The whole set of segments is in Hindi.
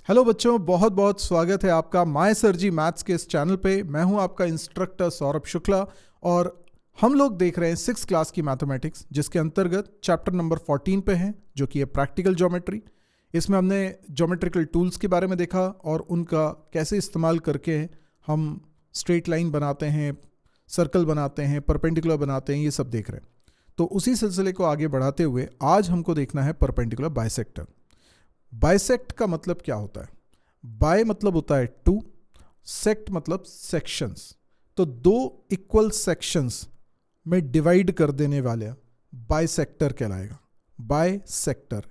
हेलो बच्चों, बहुत बहुत स्वागत है आपका माय सर जी मैथ्स के इस चैनल पे। मैं हूं आपका इंस्ट्रक्टर सौरभ शुक्ला और हम लोग देख रहे हैं 6th क्लास की मैथमेटिक्स, जिसके अंतर्गत चैप्टर नंबर 14 पे हैं, जो कि है प्रैक्टिकल ज्योमेट्री। इसमें हमने ज्योमेट्रिकल टूल्स के बारे में देखा और उनका कैसे इस्तेमाल करके हम स्ट्रेट लाइन बनाते हैं, सर्कल बनाते हैं, परपेंडिकुलर बनाते हैं, ये सब देख रहे हैं। तो उसी सिलसिले को आगे बढ़ाते हुए आज हमको देखना है परपेंडिकुलर बाइसेक्टर। बाइसेक्ट का मतलब क्या होता है? बाय मतलब होता है टू, सेक्ट मतलब सेक्शंस। तो दो इक्वल सेक्शंस में डिवाइड कर देने वाले बाइसेक्टर कहलाएगा। बाइसेक्टर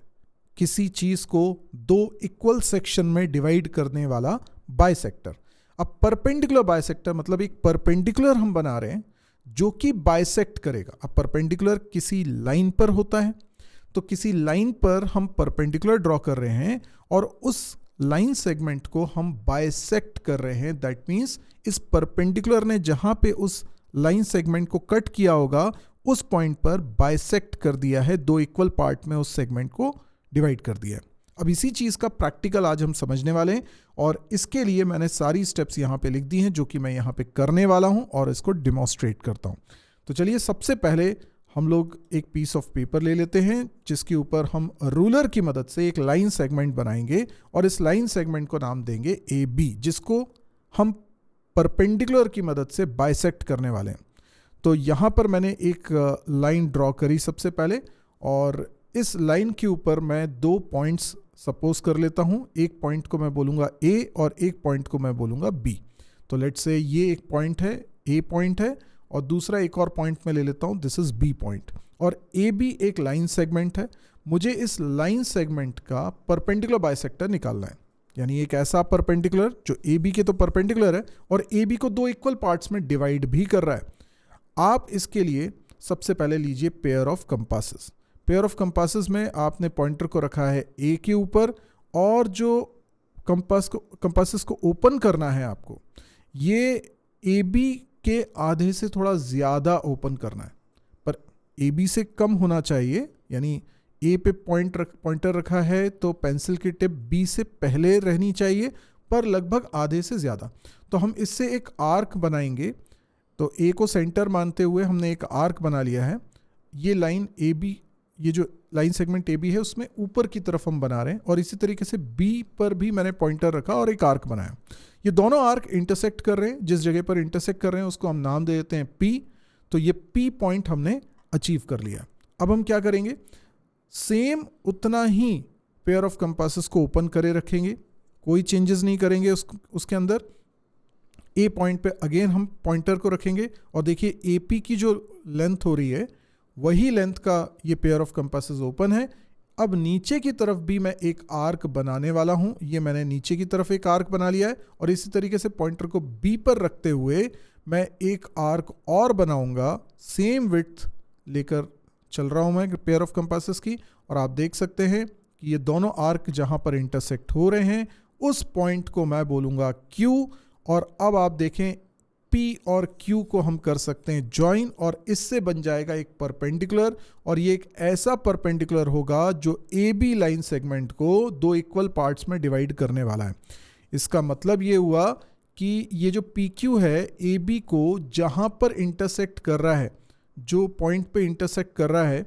किसी चीज को दो इक्वल सेक्शन में डिवाइड करने वाला बाइसेक्टर। अब परपेंडिकुलर बाइसेक्टर मतलब एक परपेंडिकुलर हम बना रहे हैं जो कि बाइसेक्ट करेगा। अब परपेंडिकुलर किसी लाइन पर होता है, तो किसी लाइन पर हम परपेंडिकुलर ड्रॉ कर रहे हैं और उस लाइन सेगमेंट को हम बाइसेक्ट कर रहे हैं। दैट मीन्स इस परपेंडिकुलर ने जहां पे उस लाइन सेगमेंट को कट किया होगा उस पॉइंट पर बाइसेक्ट कर दिया है, दो इक्वल पार्ट में उस सेगमेंट को डिवाइड कर दिया है। अब इसी चीज का प्रैक्टिकल आज हम समझने वाले हैं और इसके लिए मैंने सारी स्टेप्स यहां पे लिख दी हैं जो कि मैं यहां पे करने वाला हूं और इसको डिमॉन्स्ट्रेट करता हूं। तो चलिए, सबसे पहले हम लोग एक पीस ऑफ पेपर ले लेते हैं जिसके ऊपर हम रूलर की मदद से एक लाइन सेगमेंट बनाएंगे और इस लाइन सेगमेंट को नाम देंगे ए बी, जिसको हम परपेंडिकुलर की मदद से बाइसेक्ट करने वाले हैं। तो यहाँ पर मैंने एक लाइन ड्रॉ करी सबसे पहले और इस लाइन के ऊपर मैं दो पॉइंट्स सपोज कर लेता हूँ। एक पॉइंट को मैं बोलूँगा ए और एक पॉइंट को मैं बोलूँगा बी। तो लेट्स से ये एक पॉइंट है, ए पॉइंट है, और दूसरा एक और पॉइंट में ले लेता हूं, दिस इज बी पॉइंट। और ए बी एक लाइन सेगमेंट है। मुझे इस लाइन सेगमेंट का परपेंडिकुलर बाइसेक्टर निकालना है, यानी एक ऐसा परपेंडिकुलर जो ए बी के तो परपेंडिकुलर है और ए बी को दो इक्वल पार्ट्स में डिवाइड भी कर रहा है। आप इसके लिए सबसे पहले लीजिए pair of compasses. Pair of compasses में आपने पॉइंटर को रखा है ए के ऊपर और जो कंपासेस को ओपन करना है आपको, ये ए बी के आधे से थोड़ा ज़्यादा ओपन करना है, पर ए बी से कम होना चाहिए। यानी ए पे पॉइंटर रखा है तो पेंसिल की टिप बी से पहले रहनी चाहिए, पर लगभग आधे से ज़्यादा। तो हम इससे एक आर्क बनाएंगे। तो ए को सेंटर मानते हुए हमने एक आर्क बना लिया है। ये लाइन ए बी, ये जो लाइन सेगमेंट ए बी है उसमें ऊपर की तरफ हम बना रहे हैं और इसी तरीके से बी पर भी मैंने पॉइंटर रखा और एक आर्क बनाया। ये दोनों आर्क इंटरसेक्ट कर रहे हैं, जिस जगह पर इंटरसेक्ट कर रहे हैं उसको हम नाम दे देते हैं P। तो ये P पॉइंट हमने अचीव कर लिया। अब हम क्या करेंगे, सेम उतना ही पेयर ऑफ कंपासेस को ओपन करे रखेंगे, कोई चेंजेस नहीं करेंगे उसके अंदर। ए पॉइंट पे अगेन हम पॉइंटर को रखेंगे और देखिए AP की जो लेंथ हो रही है वही लेंथ का ये पेयर ऑफ कंपासेस ओपन है। अब नीचे की तरफ भी मैं एक आर्क बनाने वाला हूं। ये मैंने नीचे की तरफ एक आर्क बना लिया है और इसी तरीके से पॉइंटर को बी पर रखते हुए मैं एक आर्क और बनाऊंगा। सेम विड्थ लेकर चल रहा हूं मैं पेयर ऑफ कंपासेस की, और आप देख सकते हैं कि ये दोनों आर्क जहां पर इंटरसेक्ट हो रहे हैं उस पॉइंट को मैं बोलूंगा Q। और अब आप देखें P और Q को हम कर सकते हैं ज्वाइन और इससे बन जाएगा एक परपेंडिकुलर, और ये एक ऐसा परपेंडिकुलर होगा जो ए बी लाइन सेगमेंट को दो इक्वल पार्ट्स में डिवाइड करने वाला है। इसका मतलब ये हुआ कि ये जो PQ है ए बी को जहां पर इंटरसेक्ट कर रहा है, जो पॉइंट पे इंटरसेक्ट कर रहा है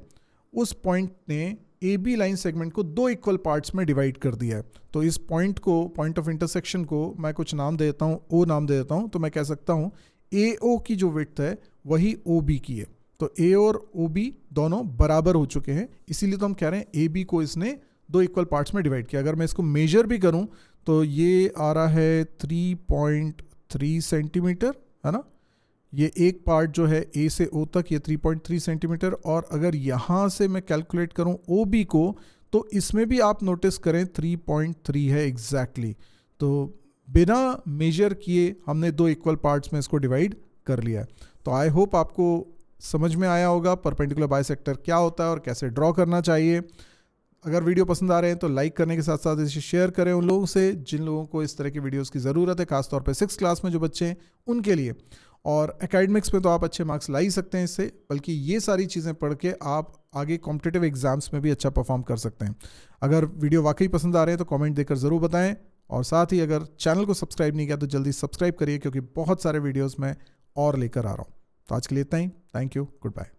उस पॉइंट ने ए बी लाइन सेगमेंट को दो इक्वल पार्ट्स में डिवाइड कर दिया है। तो इस पॉइंट को, पॉइंट ऑफ इंटरसेक्शन को मैं कुछ नाम दे देता हूँ, ओ नाम दे देता हूँ। तो मैं कह सकता हूँ AO की जो विड्थ है वही OB की है। तो A और OB दोनों बराबर हो चुके हैं, इसीलिए तो हम कह रहे हैं AB को इसने दो इक्वल पार्ट्स में डिवाइड किया। अगर मैं इसको मेजर भी करूं तो ये आ रहा है 3.3 सेंटीमीटर, है ना। ये एक पार्ट जो है A से O तक, ये 3.3 सेंटीमीटर। और अगर यहाँ से मैं कैलकुलेट करूं OB को तो इसमें भी आप नोटिस करें 3.3 है एग्जैक्टली। तो बिना मेजर किए हमने दो इक्वल पार्ट्स में इसको डिवाइड कर लिया है। तो आई होप आपको समझ में आया होगा परपेंडिकुलर बाइसेक्टर क्या होता है और कैसे ड्रॉ करना चाहिए। अगर वीडियो पसंद आ रहे हैं तो लाइक करने के साथ साथ इसे शेयर करें उन लोगों से जिन लोगों को इस तरह की वीडियोस की ज़रूरत है, खासतौर पे 6th क्लास में जो बच्चे हैं उनके लिए। और एकेडमिक्स में तो आप अच्छे मार्क्स ला ही सकते हैं इससे, बल्कि ये सारी चीज़ें पढ़ के आप आगे कॉम्पिटिटिव एग्जाम्स में भी अच्छा परफॉर्म कर सकते हैं। अगर वीडियो वाकई पसंद आ रहे हैं तो कमेंट देकर ज़रूर बताएं और साथ ही अगर चैनल को सब्सक्राइब नहीं किया तो जल्दी सब्सक्राइब करिए, क्योंकि बहुत सारे वीडियोस मैं और लेकर आ रहा हूँ। तो आज के लिए इतना ही। Thank you, good bye.